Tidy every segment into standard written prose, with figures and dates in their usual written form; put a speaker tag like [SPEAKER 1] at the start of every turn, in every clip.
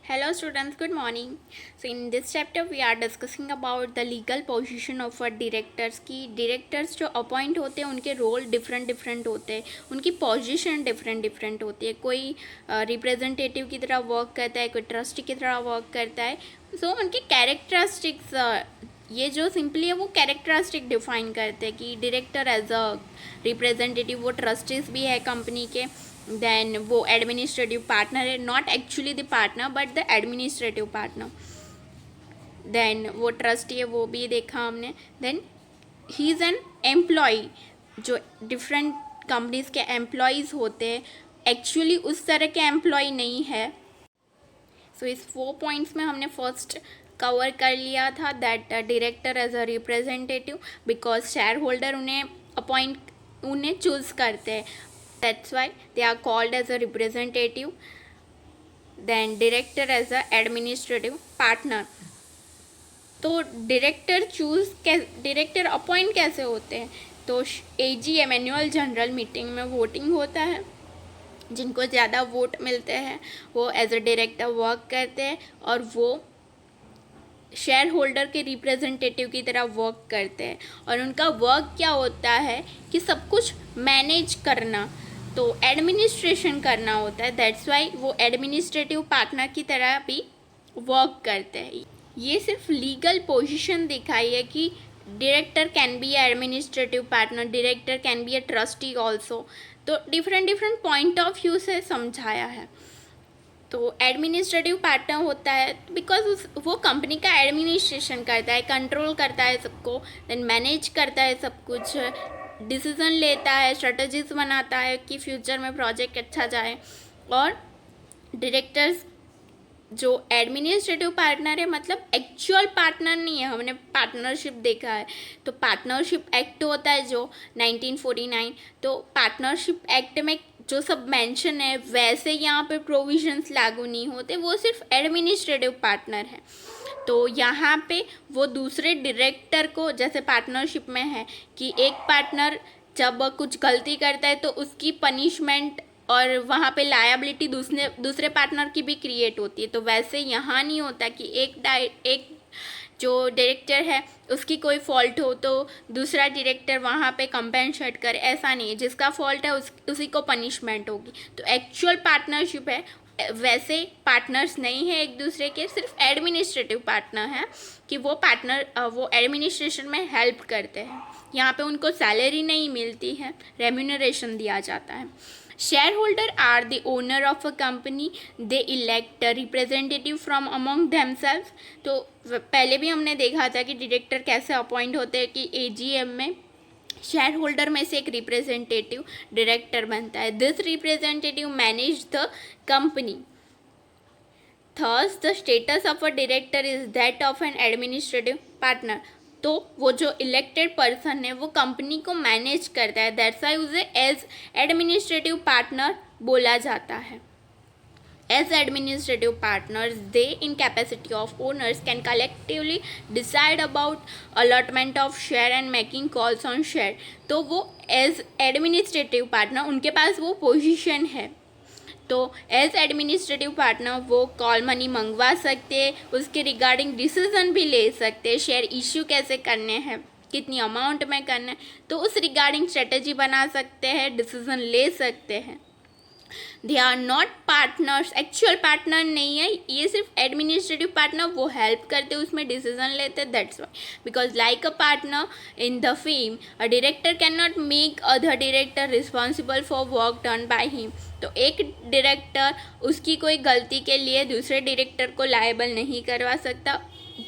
[SPEAKER 1] Hello students, good morning. So in this chapter we are discussing about the legal position of directors की directors जो appoint होते हैं उनके role different different होते हैं, उनकी पोजीशन डिफरेंट डिफरेंट होती है. कोई रिप्रेजेंटेटिव की तरह वर्क करता है, कोई ट्रस्टी की तरह वर्क करता है. सो उनके कैरेक्टरिस्टिक्स ये जो सिंपली है वो कैरेक्टरिस्टिक डिफाइन करते हैं कि डायरेक्टर एज अ रिप्रेजेंटेटिव वो ट्रस्टीज भी है कंपनी के. देन वो एडमिनिस्ट्रेटिव पार्टनर है, not actually the partner but the administrative partner. Then वो ट्रस्टी है, वो भी देखा हमने. Then he is an employee. जो डिफरेंट कंपनीज के एम्प्लॉयज़ होते हैं एक्चुअली उस तरह के एम्प्लॉय नहीं है. सो इस 4 पॉइंट्स में हमने फर्स्ट कवर कर लिया था that director as a representative because shareholder उन्हें चूज़ करते हैं. That's why they are called as a representative. Then director as a administrative partner. तो डायरेक्टर अपॉइंट कैसे होते हैं? तो AGM एनुअल जनरल मीटिंग में वोटिंग होता है. जिनको ज़्यादा वोट मिलते हैं वो एज अ डायरेक्टर वर्क करते हैं और वो शेयर होल्डर के रिप्रेजेंटेटिव की तरह वर्क करते हैं. और उनका वर्क क्या होता है कि सब कुछ मैनेज करना, तो एडमिनिस्ट्रेशन करना होता है. दैट्स वाई वो एडमिनिस्ट्रेटिव पार्टनर की तरह भी वर्क करते हैं. ये सिर्फ लीगल पोजीशन दिखाई है कि director can be administrative partner, director can be a trustee also. तो डिफरेंट पॉइंट ऑफ व्यू से समझाया है. तो एडमिनिस्ट्रेटिव पार्टनर होता है बिकॉज वो कंपनी का एडमिनिस्ट्रेशन करता है, कंट्रोल करता है सबको, देन मैनेज करता है सब कुछ, डिसीज़न लेता है, स्ट्रेटजीज बनाता है कि फ्यूचर में प्रोजेक्ट अच्छा जाए. और डायरेक्टर्स जो एडमिनिस्ट्रेटिव पार्टनर है मतलब एक्चुअल पार्टनर नहीं है. हमने पार्टनरशिप देखा है, तो पार्टनरशिप एक्ट होता है जो 1949. तो पार्टनरशिप एक्ट में जो सब मेंशन है वैसे यहाँ पे प्रोविजंस लागू नहीं होते, वो सिर्फ एडमिनिस्ट्रेटिव पार्टनर है. तो यहाँ पे वो दूसरे डायरेक्टर को, जैसे पार्टनरशिप में है कि एक पार्टनर जब कुछ गलती करता है तो उसकी पनिशमेंट और वहाँ पे लायबिलिटी दूसरे पार्टनर की भी क्रिएट होती है. तो वैसे यहाँ नहीं होता कि एक जो डायरेक्टर है उसकी कोई फॉल्ट हो तो दूसरा डायरेक्टर वहाँ पे कंपेंसेट करे, ऐसा नहीं है. जिसका फॉल्ट है उसी को पनिशमेंट होगी. तो एक्चुअल पार्टनरशिप है, वैसे पार्टनर्स नहीं है एक दूसरे के, सिर्फ एडमिनिस्ट्रेटिव पार्टनर हैं कि वो एडमिनिस्ट्रेशन में हेल्प करते हैं. यहाँ पे उनको सैलरी नहीं मिलती है, रेम्यूनरेशन दिया जाता है. Shareholder are the owner of a company, they elect representative from among themself. तो पहले भी हमने देखा था कि डायरेक्टर कैसे अपॉइंट होते हैं कि AGM में शेयर होल्डर में से एक रिप्रेजेंटेटिव डायरेक्टर बनता है. This representative manage the company. Thus the status of a director is that of an administrative partner. तो वो जो इलेक्टेड पर्सन है वो कंपनी को मैनेज करता है. दैट्स वाई उसे एज एडमिनिस्ट्रेटिव पार्टनर बोला जाता है. As administrative partners, they, in capacity of owners, can collectively decide about allotment of share and making calls on share. तो वो as administrative partner उनके पास वो पोजीशन है. तो एज एडमिनिस्ट्रेटिव पार्टनर वो कॉल मनी मंगवा सकते हैं, उसके रिगार्डिंग डिसीजन भी ले सकते हैं, शेयर इश्यू कैसे करने हैं, कितनी अमाउंट में करना है, तो उस रिगार्डिंग स्ट्रेटजी बना सकते हैं, डिसीजन ले सकते हैं. They are not partners, actual partner नहीं है, ये सिर्फ एडमिनिस्ट्रेटिव पार्टनर, वो हेल्प करते उसमें डिसीजन लेते. That's why because like a partner in the form a director can not make other director responsible for work done by him. तो एक डायरेक्टर उसकी कोई गलती के लिए दूसरे डायरेक्टर को लायबल नहीं करवा सकता.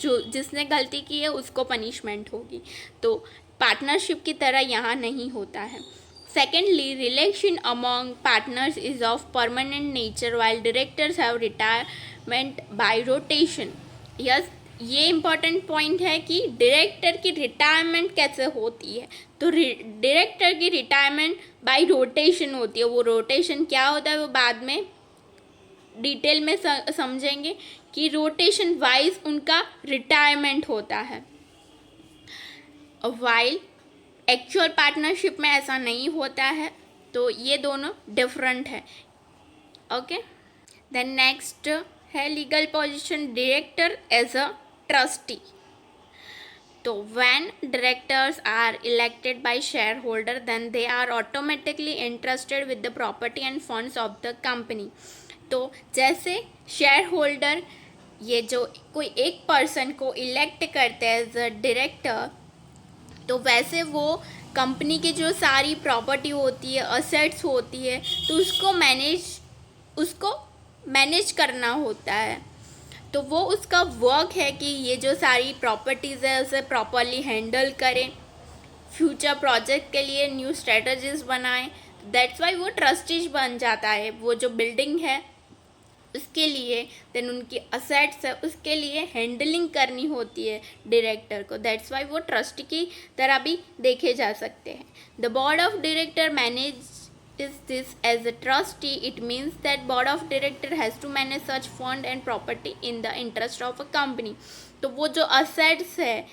[SPEAKER 1] जिसने गलती की है उसको पनिशमेंट होगी. तो पार्टनरशिप की तरह यहाँ नहीं होता है. Secondly, relation among partners is of permanent nature while directors have retirement by rotation. Yes, ये इम्पॉर्टेंट पॉइंट है कि डायरेक्टर की रिटायरमेंट कैसे होती है. तो डायरेक्टर की रिटायरमेंट बाय रोटेशन होती है. वो रोटेशन क्या होता है वो बाद में डिटेल में समझेंगे कि रोटेशन वाइज उनका रिटायरमेंट होता है. वाइल एक्चुअल पार्टनरशिप में ऐसा नहीं होता है. तो ये दोनों डिफरेंट है. ओके, देन नेक्स्ट है legal position director as a trustee. तो when directors are elected by shareholder then they are automatically entrusted with the property and funds of the company। तो जैसे शेयर होल्डर ये जो कोई एक person को elect करते हैं एज अ डायरेक्टर, तो वैसे वो कंपनी की जो सारी प्रॉपर्टी होती है, असेट्स होती है, तो उसको मैनेज करना होता है। तो वो उसका वर्क है कि ये जो सारी प्रॉपर्टीज़ है उसे प्रॉपरली हैंडल करें, फ्यूचर प्रोजेक्ट के लिए न्यू स्ट्रेटजीज बनाएं। दैट्स वाई वो ट्रस्टीज बन जाता है। वो जो बिल्डिंग है उसके लिए, देन उनकी असेट्स है उसके लिए हैंडलिंग करनी होती है डायरेक्टर को। दैट्स वाई वो ट्रस्टी की तरह भी देखे जा सकते हैं। The board of director manage is this as a trustee, it means that board of director has to manage such fund and property in the interest of a company। तो वो जो assets है,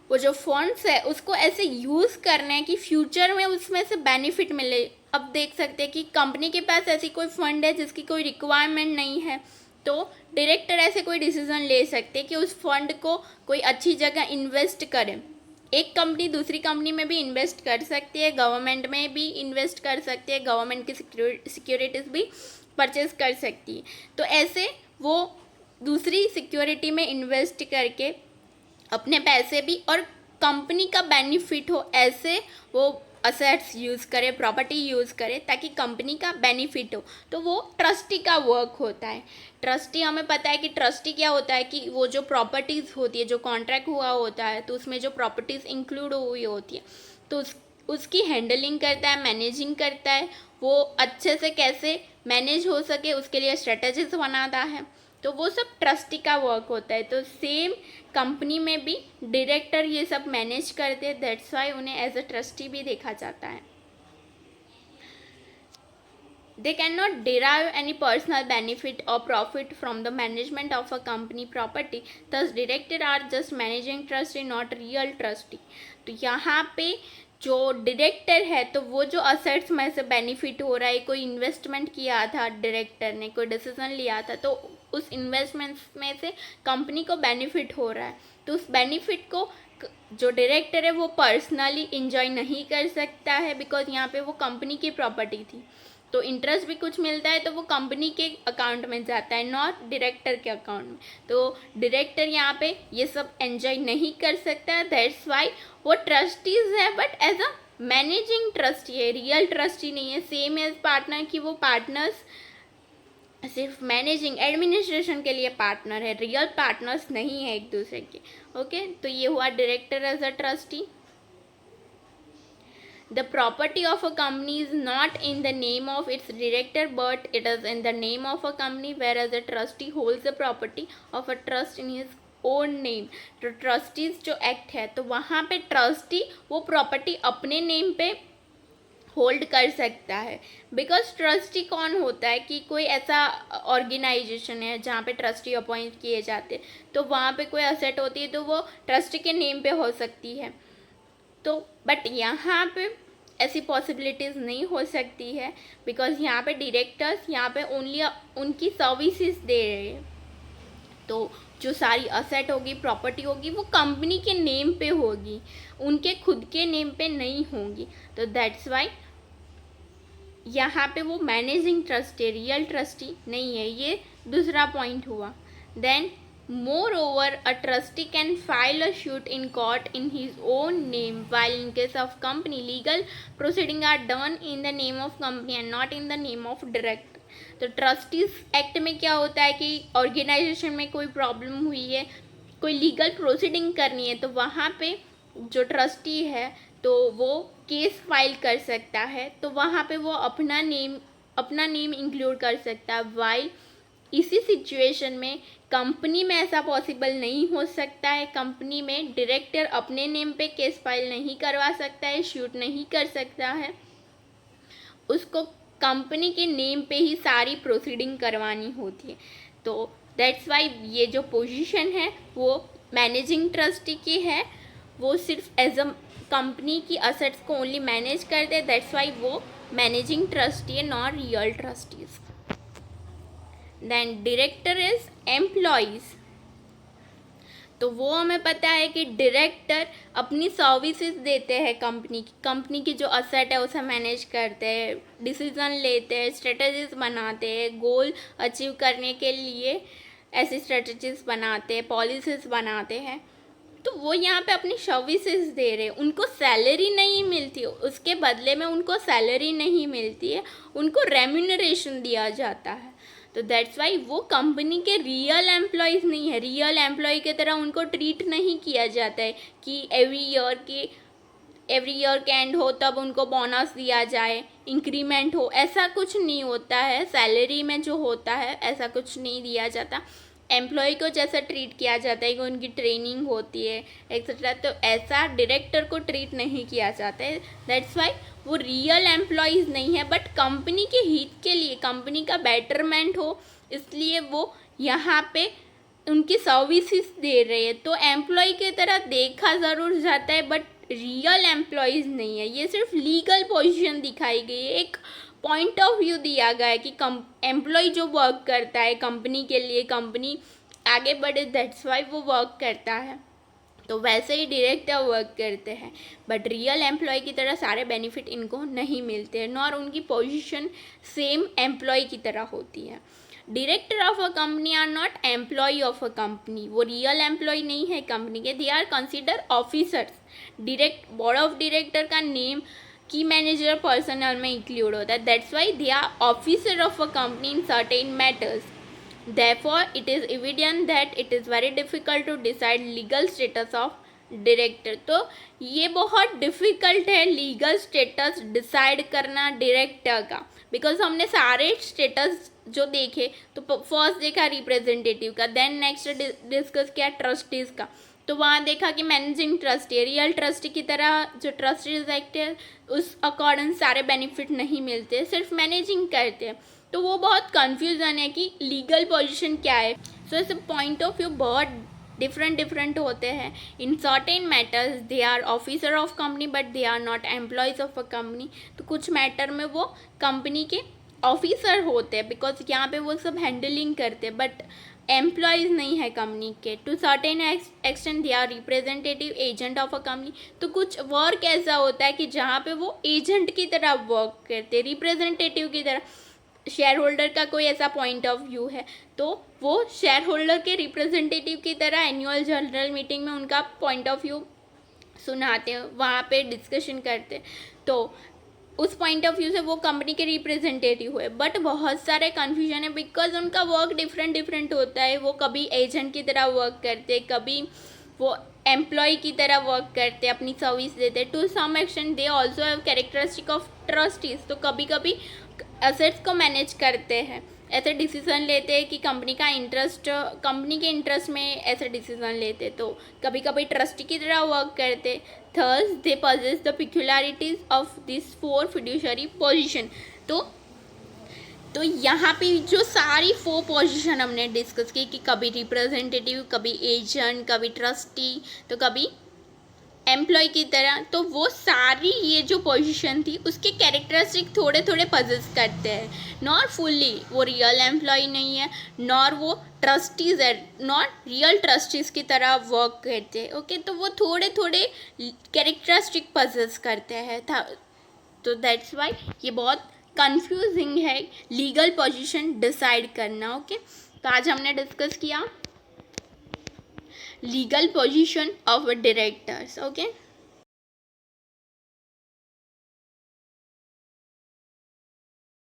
[SPEAKER 1] वो जो फंड्स है, उसको ऐसे use करना है कि फ्यूचर में उसमें से बेनिफिट मिले। अब देख सकते हैं कि कंपनी के पास ऐसी कोई फंड है जिसकी कोई रिक्वायरमेंट नहीं है, तो डायरेक्टर ऐसे कोई डिसीजन ले सकते हैं कि उस फंड को कोई अच्छी जगह इन्वेस्ट करें। एक कंपनी दूसरी कंपनी में भी इन्वेस्ट कर सकती है, गवर्नमेंट में भी इन्वेस्ट कर सकती है, गवर्नमेंट की सिक्योरिटीज़ भी परचेज कर सकती है। तो ऐसे वो दूसरी सिक्योरिटी में इन्वेस्ट करके अपने पैसे भी और कंपनी का बेनिफिट हो, ऐसे वो असेट्स यूज़ करे, प्रॉपर्टी यूज़ करे ताकि कंपनी का बेनिफिट हो। तो वो ट्रस्टी का वर्क होता है। ट्रस्टी, हमें पता है कि ट्रस्टी क्या होता है कि वो जो प्रॉपर्टीज़ होती है, जो कॉन्ट्रैक्ट हुआ होता है, तो उसमें जो प्रॉपर्टीज़ इंक्लूड हुई होती है, तो उसकी हैंडलिंग करता है, मैनेजिंग करता है। वो अच्छे से कैसे मैनेज हो सके उसके लिए स्ट्रेटजीज बनाता है। तो वो सब ट्रस्टी का वर्क होता है। तो सेम कंपनी में भी डायरेक्टर ये सब मैनेज करते हैं, दैट्स वाई उन्हें एज अ ट्रस्टी भी देखा जाता है। They cannot derive any personal benefit or profit from the management of a company property, thus director are just managing trustee, not real trustee। तो यहाँ पे जो डायरेक्टर है, तो वो जो असेट्स में से बेनिफिट हो रहा है, कोई इन्वेस्टमेंट किया था डायरेक्टर ने, कोई डिसीजन लिया था, तो उस इन्वेस्टमेंट में से कंपनी को बेनिफिट हो रहा है, तो उस बेनिफिट को जो डायरेक्टर है वो पर्सनली इंजॉय नहीं कर सकता है, बिकॉज यहाँ पे वो कंपनी की प्रॉपर्टी थी। तो इंटरेस्ट भी कुछ मिलता है तो वो कंपनी के अकाउंट में जाता है, नॉट डायरेक्टर के अकाउंट में। तो डायरेक्टर यहाँ पे ये सब एंजॉय नहीं कर सकता, दैट्स वाई वो ट्रस्टीज है, but as a managing trustee है, रियल ट्रस्टी नहीं है। सेम एज पार्टनर की वो पार्टनर्स सिर्फ मैनेजिंग एडमिनिस्ट्रेशन के लिए पार्टनर है, रियल पार्टनर्स नहीं है एक दूसरे के। ओके, तो ये हुआ director as a trustee. The property of a company is not in the name of its director, but it is in the name of a company, whereas a trustee holds the property of a trust in his own name। तो trustees जो act है, तो वहाँ पे trustee वो property अपने name पे hold कर सकता है। बिकॉज ट्रस्टी कौन होता है कि कोई ऐसा ऑर्गेनाइजेशन है जहाँ पे ट्रस्टी अपॉइंट किए जाते हैं, तो वहाँ पे कोई असेट होती है तो वो ट्रस्टी के नेम पे हो सकती है। तो बट यहाँ पे ऐसी पॉसिबिलिटीज़ नहीं हो सकती है, बिकॉज यहाँ पे डायरेक्टर्स यहाँ पे ओनली उनकी सर्विसेज दे रहे हैं। तो जो सारी असेट होगी, प्रॉपर्टी होगी, वो कंपनी के नेम पे होगी, उनके खुद के नेम पे नहीं होगी। तो दैट्स वाई यहाँ पे वो मैनेजिंग ट्रस्टी, रियल ट्रस्टी नहीं है। ये दूसरा पॉइंट हुआ। Then moreover a trustee can file a suit in court in his own name, while in case of company legal proceedings are done in the name of company and not in the name of director। तो trustees act में क्या होता है कि organisation में कोई problem हुई है, कोई लीगल प्रोसीडिंग करनी है, तो वहाँ पे जो ट्रस्टी है तो वो केस फाइल कर सकता है, तो वहाँ पे वो अपना नेम इंक्लूड कर सकता है। वाइल इसी सिचुएशन में कंपनी में ऐसा पॉसिबल नहीं हो सकता है। कंपनी में डायरेक्टर अपने नेम पे केस फाइल नहीं करवा सकता है, शूट नहीं कर सकता है, उसको कंपनी के नेम पे ही सारी प्रोसीडिंग करवानी होती है। तो दैट्स वाई ये जो पोजीशन है वो मैनेजिंग ट्रस्टी की है, वो सिर्फ एज अ कंपनी की असेट्स को ओनली मैनेज करते, दैट्स वाई वो मैनेजिंग ट्रस्टी है, not real trustees. Then director is employees. तो वो हमें पता है कि डायरेक्टर अपनी सर्विसेज देते हैं कंपनी की जो असेट है उसे मैनेज करते हैं, डिसीजन लेते हैं, स्ट्रेटजीज बनाते हैं, गोल अचीव करने के लिए ऐसी स्ट्रेटजीज बनाते हैं, पॉलिसीज बनाते हैं। तो वो यहाँ पे अपनी सर्विसेज दे रहे हैं, उनको सैलरी नहीं मिलती, उसके बदले में उनको सैलरी नहीं मिलती है, उनको रेम्यूनरेशन दिया जाता है। तो दैट्स वाई वो कंपनी के रियल एम्प्लॉयज़ नहीं है, रियल एम्प्लॉय की तरह उनको ट्रीट नहीं किया जाता है कि एवरी ईयर के एंड हो तब उनको बोनस दिया जाए, इंक्रीमेंट हो, ऐसा कुछ नहीं होता है। सैलरी में जो होता है ऐसा कुछ नहीं दिया जाता। एम्प्लॉय को जैसा ट्रीट किया जाता है कि उनकी ट्रेनिंग होती है एक्सेट्रा, तो ऐसा डायरेक्टर को ट्रीट नहीं किया जाता है। दैट्स वाई वो रियल एम्प्लॉयज़ नहीं है, बट कंपनी के हित के लिए, कंपनी का बेटरमेंट हो इसलिए वो यहाँ पे उनकी सर्विसेज दे रहे हैं। तो एम्प्लॉय की तरह देखा ज़रूर जाता है बट रियल एम्प्लॉयज़ नहीं है। ये सिर्फ लीगल पोजीशन दिखाई गई है, एक पॉइंट ऑफ व्यू दिया गया है कि एम्प्लॉय जो वर्क करता है कंपनी के लिए, कंपनी आगे बढ़े, दैट्स वाई वो वर्क करता है। तो वैसे ही डायरेक्टर वर्क करते हैं बट रियल एम्प्लॉय की तरह सारे बेनिफिट इनको नहीं मिलते हैं, नॉर उनकी पोजीशन सेम एम्प्लॉय की तरह होती है। Director of a company are not employee of a company, वो रियल एम्प्लॉय नहीं है कंपनी के, they are consider officers. Board of director का नेम की मैनेजर पर्सनल में इंक्लूड होता है, that's why they are officer of a company in certain matters. Therefore, it is evident that it is very difficult to decide legal status of director. तो ये बहुत difficult है legal status decide करना director का, because हमने सारे status जो देखे, तो फर्स्ट देखा रिप्रेजेंटेटिव का, देन नेक्स्ट डिस्कस किया ट्रस्टीज़ का। तो वहाँ देखा कि मैनेजिंग ट्रस्टी, रियल ट्रस्टी की तरह जो ट्रस्टीज एक्ट है उस अकॉर्डिंग सारे बेनिफिट नहीं मिलते, सिर्फ मैनेजिंग करते हैं। तो वो बहुत कन्फ्यूज़न है कि लीगल पोजीशन क्या है। सो इस पॉइंट ऑफ व्यू बहुत डिफरेंट होते हैं। In certain matters they are officer of company but they are not employees of a company. तो कुछ मैटर में वो कंपनी के ऑफिसर होते हैं, बिकॉज यहाँ पे वो सब हैंडलिंग करते हैं, बट एम्प्लॉयज़ नहीं है कंपनी के। To certain extent they are representative agent of a company. तो कुछ वर्क ऐसा होता है कि जहाँ पे वो एजेंट की तरह वर्क करते हैं, रिप्रेजेंटेटिव की तरह। शेयर होल्डर का कोई ऐसा पॉइंट ऑफ व्यू है तो वो शेयर होल्डर के रिप्रेजेंटेटिव की तरह एनुअल जनरल मीटिंग में उनका पॉइंट ऑफ व्यू सुनाते हैं, वहाँ पे डिस्कशन करते हैं। तो उस पॉइंट ऑफ व्यू से वो कंपनी के रिप्रेजेंटेटिव हुए, बट बहुत सारे कन्फ्यूजन है बिकॉज उनका वर्क डिफरेंट होता है। वो कभी एजेंट की तरह वर्क करते, कभी वो एम्प्लॉय की तरह वर्क करते, अपनी सर्विस देते। To some extent they also have characteristic of trustees. तो कभी कभी एसेट्स को मैनेज करते हैं, ऐसे डिसीजन लेते हैं कि कंपनी के इंटरेस्ट में ऐसे डिसीजन लेते, तो कभी कभी ट्रस्टी की तरह वर्क करते। Thus they possess the peculiarities of this 4 fiduciary position. तो यहाँ पे जो सारी 4 पोजीशन हमने डिस्कस की कि कभी रिप्रेजेंटेटिव, कभी एजेंट, कभी ट्रस्टी, तो कभी एम्प्लॉय की तरह, तो वो सारी ये जो पोजीशन थी उसके कैरेक्टरिस्टिक थोड़े पजेस करते हैं, नॉट फुल्ली वो रियल एम्प्लॉय नहीं है, नॉर वो ट्रस्टीज है, नॉट रियल ट्रस्टीज की तरह वर्क करते हैं। ओके, तो वो थोड़े कैरेक्टरिस्टिक पजेस करते हैं। तो दैट्स वाई ये बहुत कंफ्यूजिंग है लीगल पोजीशन डिसाइड करना। ओके, तो आज हमने डिस्कस किया legal position of directors. Okay.